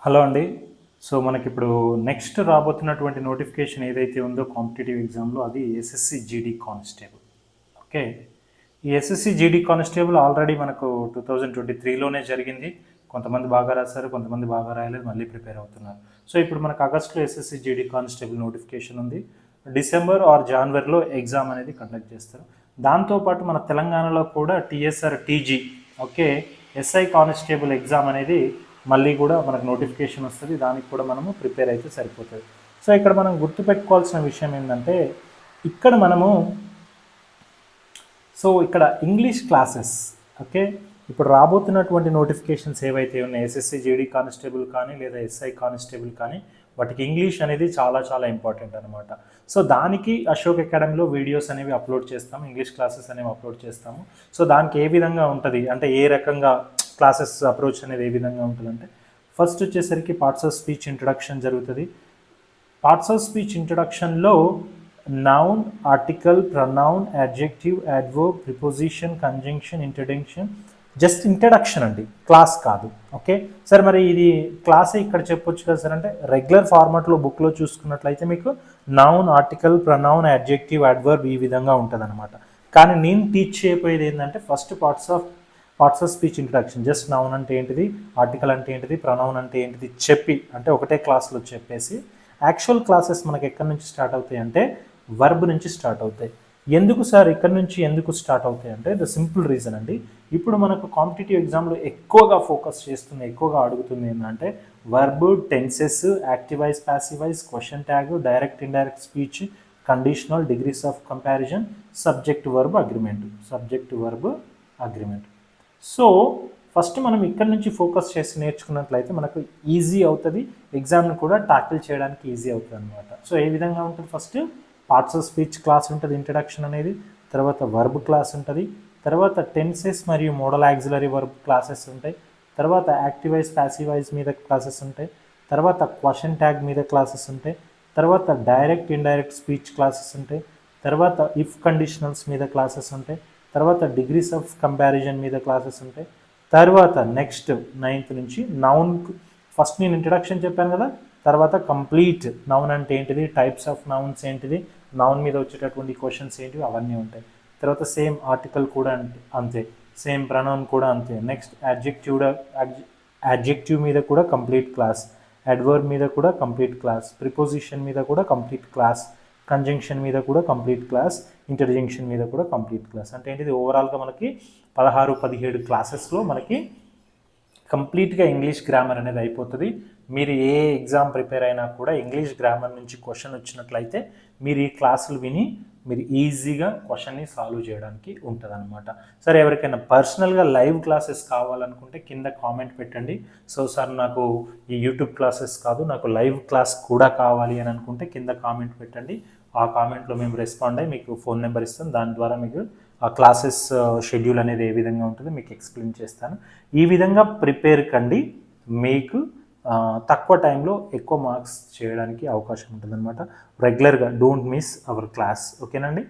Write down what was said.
Hello అండి. So మనకిప్పుడు next రాబోతున్నటువంటి నోటిఫికేషన్ ఏదైతే ఉందో కాంపిటేటివ్ ఎగ్జామ్లో అది ఎస్ఎస్సి జీడీ కానిస్టేబుల్. ఓకే, ఈ ఎస్ఎస్సి జీడీ కానిస్టేబుల్ ఆల్రెడీ మనకు 2023లోనే జరిగింది. కొంతమంది బాగా రాశారు, కొంతమంది బాగా రాయలేదు, మళ్ళీ ప్రిపేర్ అవుతున్నారు. సో ఇప్పుడు మనకు ఆగస్టులో ఎస్ఎస్సి జీడీ కానిస్టేబుల్ నోటిఫికేషన్ ఉంది. డిసెంబర్ ఆర్ జనవరిలో ఎగ్జామ్ అనేది కండక్ట్ చేస్తారు. దాంతోపాటు మన తెలంగాణలో కూడా TSR TG okay SI constable exam అనేది మళ్ళీ కూడా మనకు నోటిఫికేషన్ వస్తుంది. దానికి కూడా మనము ప్రిపేర్ అయితే సరిపోతుంది. సో ఇక్కడ మనం గుర్తుపెట్టుకోవాల్సిన విషయం ఏంటంటే ఇక్కడ మనము ఇక్కడ ఇంగ్లీష్ క్లాసెస్ ఓకే ఇప్పుడు రాబోతున్నటువంటి నోటిఫికేషన్స్ ఏవైతే ఉన్నాయి ఎస్ఎస్సి జీడీ కానిస్టేబుల్ కానీ లేదా ఎస్ఐ కానిస్టేబుల్ కానీ వాటికి ఇంగ్లీష్ అనేది చాలా చాలా ఇంపార్టెంట్ అనమాట. సో దానికి అశోక్ అకాడమీలో వీడియోస్ అనేవి అప్లోడ్ చేస్తాము, ఇంగ్లీష్ క్లాసెస్ అనేవి అప్లోడ్ చేస్తాము. సో దానికి ఏ విధంగా ఉంటుంది అంటే ఏ రకంగా క్లాసెస్ అప్రోచ్ అనేది ఏ విధంగా ఉంటుందంటే ఫస్ట్ వచ్చేసరికి పార్ట్స్ ఆఫ్ స్పీచ్ ఇంట్రడక్షన్ జరుగుతుంది. పార్ట్స్ ఆఫ్ స్పీచ్ ఇంట్రడక్షన్లో noun, article, pronoun, adjective, adverb, preposition, conjunction, introduction, just introduction అండి, క్లాస్ కాదు. ఓకే సార్, మరి ఇది క్లాసే ఇక్కడ చెప్పొచ్చు కదా సార్ అంటే రెగ్యులర్ ఫార్మాట్లో బుక్లో చూసుకున్నట్లయితే మీకు noun, article, pronoun, adjective, adverb ఈ విధంగా ఉంటుంది అనమాట. కానీ నేను టీచ్ చేయబోయేది ఏంటంటే first parts of speech introduction, just noun అంటే ఏంటిది, ఆర్టికల్ అంటే ఏంటిది, ప్రొనౌన్ అంటే ఏంటిది చెప్పి అంటే ఒకటే క్లాస్లో చెప్పేసి యాక్చువల్ క్లాసెస్ మనకి ఎక్కడి నుంచి స్టార్ట్ అవుతాయి అంటే వర్బ్ నుంచి స్టార్ట్ అవుతాయి. ఎందుకు సార్ ఇక్కడ నుంచి ఎందుకు స్టార్ట్ అవుతాయి అంటే ద సింపుల్ రీజన్ అండి, ఇప్పుడు మనకు కాంపిటేటివ్ ఎగ్జామ్లో ఎక్కువగా ఫోకస్ చేస్తుంది, ఎక్కువగా అడుగుతుంది ఏంటంటే verb, tenses, active voice, passive voice, question tag, direct indirect speech, conditional, degrees of comparison, subject verb agreement. So first మనం ఇక్కడ నుంచి ఫోకస్ చేసి నేర్చుకున్నట్లయితే మనకు ఈజీ అవుతుంది, ఎగ్జామ్ని కూడా టాకిల్ చేయడానికి ఈజీ అవుతుంది అనమాట. సో ఏ విధంగా ఉంటుంది, first parts of speech class ఉంటుంది ఇంట్రడక్షన్ అనేది, తర్వాత వర్బ్ క్లాస్ ఉంటుంది, తర్వాత టెన్సెస్ మరియు మోడల్ యాక్సిలరీ వర్బ్ క్లాసెస్ ఉంటాయి, తర్వాత యాక్టివ్ వాయిస్, ప్యాసివ్ వాయిస్ మీద క్లాసెస్ ఉంటాయి, తర్వాత క్వశ్చన్ ట్యాగ్ మీద క్లాసెస్ ఉంటాయి, తర్వాత డైరెక్ట్ ఇండైరెక్ట్ స్పీచ్ క్లాసెస్ ఉంటాయి, తర్వాత ఇఫ్ కండిషనల్స్ మీద క్లాసెస్ ఉంటాయి, తర్వాత డిగ్రీస్ ఆఫ్ కంపారిజన్ మీద క్లాసెస్ ఉంటాయి, తర్వాత నెక్స్ట్ 9th నుంచి నౌన్. ఫస్ట్ నేను ఇంట్రడక్షన్ చెప్పాను కదా, తర్వాత కంప్లీట్ నౌన్ అంటే ఏంటిది, టైప్స్ ఆఫ్ నౌన్స్ ఏంటిది, నౌన్ మీద వచ్చేటటువంటి క్వశ్చన్స్ ఏంటివి అవన్నీ ఉంటాయి. తర్వాత సేమ్ ఆర్టికల్ కూడా అంతే, సేమ్ ప్రొనౌన్ కూడా అంతే. నెక్స్ట్ యాడ్జెక్టివ్ మీద కూడా కంప్లీట్ క్లాస్, అడ్వర్బ్ మీద కూడా కంప్లీట్ క్లాస్, ప్రిపోజిషన్ మీద కూడా కంప్లీట్ క్లాస్, కంజంక్షన్ మీద కూడా కంప్లీట్ క్లాస్, ఇంటర్జంక్షన్ మీద కూడా కంప్లీట్ క్లాస్. అంటే ఏంటిది ఓవరాల్గా మనకి 16-17 క్లాసెస్లో మనకి కంప్లీట్గా ఇంగ్లీష్ గ్రామర్ అనేది అయిపోతుంది. మీరు ఏ ఎగ్జామ్ ప్రిపేర్ అయినా కూడా ఇంగ్లీష్ గ్రామర్ నుంచి క్వశ్చన్ వచ్చినట్లయితే మీరు ఈ క్లాసులు విని మీరు ఈజీగా క్వశ్చన్ని సాల్వ్ చేయడానికి ఉంటుంది అనమాట. సరే, ఎవరికైనా పర్సనల్గా లైవ్ క్లాసెస్ కావాలనుకుంటే కింద కామెంట్ పెట్టండి. సో సార్ నాకు ఈ యూట్యూబ్ క్లాసెస్ కాదు, నాకు లైవ్ క్లాస్ కూడా కావాలి అని అనుకుంటే కింద కామెంట్ పెట్టండి. ఆ కామెంట్లో మేము రెస్పాండ్ అయ్యి మీకు ఫోన్ నెంబర్ ఇస్తాం, దాని ద్వారా మీకు ఆ క్లాసెస్ షెడ్యూల్ అనేది ఏ విధంగా ఉంటుందో మీకు ఎక్స్ప్లెయిన్ చేస్తాను. ఈ విధంగా ప్రిపేర్ కండి, మీకు తక్కువ టైంలో ఎక్కువ మార్క్స్ చేయడానికి అవకాశం ఉంటుందన్నమాట. రెగ్యులర్గా డోంట్ మిస్ అవర్ క్లాస్. ఓకేనండి.